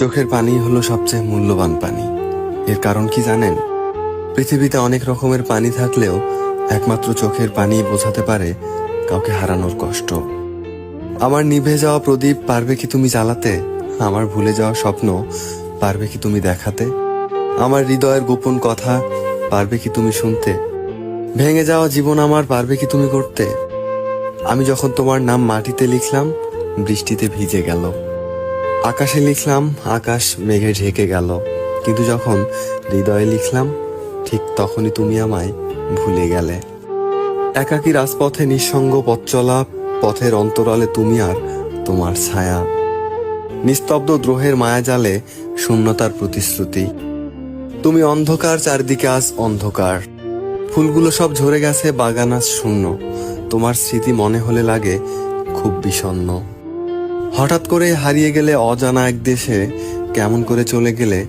চোখের পানি হলো সবচেয়ে মূল্যবান পানি। এর কারণ কি জানেন? পৃথিবীতে অনেক রকমের পানি থাকলেও একমাত্র চোখের পানি বোঝাতে পারে কাউকে হারানোর কষ্ট। আমার নিভে যাওয়া প্রদীপ পারবে কি তুমি জ্বালাতে? আমার ভুলে যাওয়া স্বপ্ন পারবে কি তুমি দেখাতে? আমার হৃদয়ের গোপন কথা পারবে কি তুমি শুনতে? ভেঙে যাওয়া জীবন আমার পারবে কি তুমি করতে? আমি যখন তোমার নাম মাটিতে লিখলাম, বৃষ্টিতে ভিজে গেল। আকাশে লিখলাম, আকাশ মেঘে ঢেকে গেল। কিন্তু যখন হৃদয়ে লিখলাম, ঠিক তখনই তুমি আমায় ভুলে গেলে। একাকী রাজপথে নিঃসঙ্গ পথ চলা, পথের অন্তরালে তুমি আর তোমার ছায়া। নিস্তব্ধ দ্রোহের মায়াজালে শূন্যতার প্রতিশ্রুতি। তুমি অন্ধকার, চারদিকে আজ অন্ধকার। ফুলগুলো সব ঝরে গেছে, বাগান আজ শূন্য। তোমার স্মৃতি মনে হলে লাগে খুব বিষণ্ণ। হঠাৎ করে হারিয়ে গেলে অজানা এক দেশে, কেমন করে চলে গেলে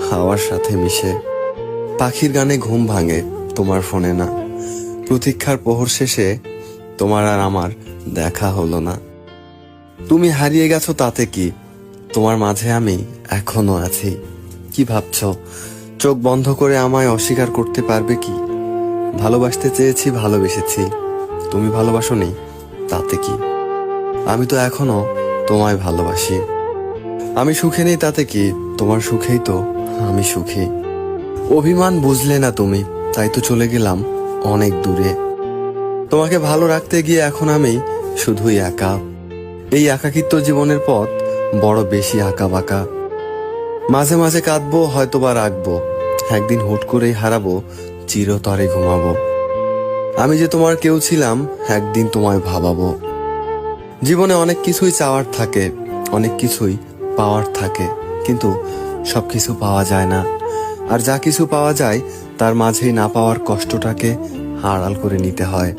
হাওয়ার সাথে মিশে। পাখির গানে ঘুম ভাঙে, তোমার ফোনে না। প্রতীক্ষার প্রহর শেষে তোমার আর আমার দেখা হলো না। তুমি হারিয়ে গেছো তাতে কি, তোমার মাঝে আমি এখনো আছি। কি ভাবছো? চোখ বন্ধ করে আমায় অস্বীকার করতে পারবে কি? ভালোবাসতে চেয়েছি, ভালোবেসেছি, তুমি ভালোবাসোনি তাতে কি? আমি তো এখনো তোমায় ভালোবাসি। আমি সুখে নেই তাতে কি, তোমার সুখেই তো আমি সুখী। অভিমান বুঝলে না তুমি, তাই তো চলে গেলাম অনেক দূরে। তোমাকে ভালো রাখতে গিয়ে এখন আমি শুধুই একা। এই একাকিত্ব জীবনের পথ বড় বেশি আঁকা বাঁকা। মাঝে মাঝে কাঁদবো, হয়তোবা রাখবো, একদিন হুট করেই হারাবো, চিরতরে ঘুমাবো। আমি যে তোমার কেউ ছিলাম, একদিন তোমায় ভাবাবো। জীবনে অনেক কিছুই চাওয়ার থাকে, অনেক কিছুই পাওয়ার থাকে, কিন্তু সবকিছু পাওয়া যায় না। আর যা কিছু পাওয়া যায় তার মাঝেই না পাওয়ার কষ্টটাকে আড়াল করে নিতে হয়।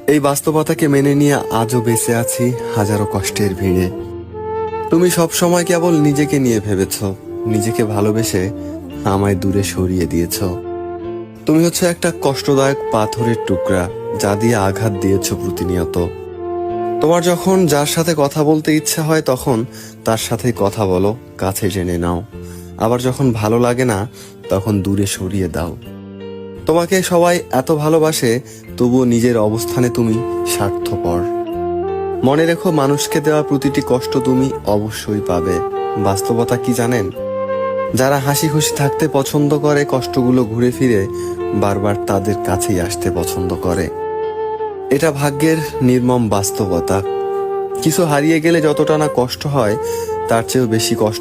এই বাস্তবতাকে মেনে নিয়ে আজও বেঁচে আছি হাজারো কষ্টের ভিড়ে। তুমি সব সময় কেবল নিজেকে নিয়ে ভেবেছ, নিজেকে ভালোবেসে আমায় দূরে সরিয়ে দিয়েছ। তুমি হচ্ছে একটা কষ্টদায়ক পাথরের টুকরা, যা দিয়ে আঘাত দিয়েছ প্রতিনিয়ত। তোমার যখন যার সাথে কথা বলতে ইচ্ছা হয়, তখন তার সাথে কথা বলো, কাছে টেনে নাও। আবার যখন ভালো লাগে না, তখন দূরে সরিয়ে দাও। তোমাকে সবাই এত ভালোবাসে, তবুও নিজের অবস্থানে তুমি স্বার্থপর। মনে রেখো, মানুষকে দেওয়া প্রতিটি কষ্ট তুমি অবশ্যই পাবে। বাস্তবতা কি জানেন? যারা হাসি খুশি থাকতে পছন্দ করে, কষ্টগুলো ঘুরে ফিরে বারবার তাদের কাছেই আসতে পছন্দ করে। এটা ভাগ্যের নির্মম বাস্তবতা। কিছু হারিয়ে গেলে যতটা না কষ্ট হয়, তার চেয়েও বেশি কষ্ট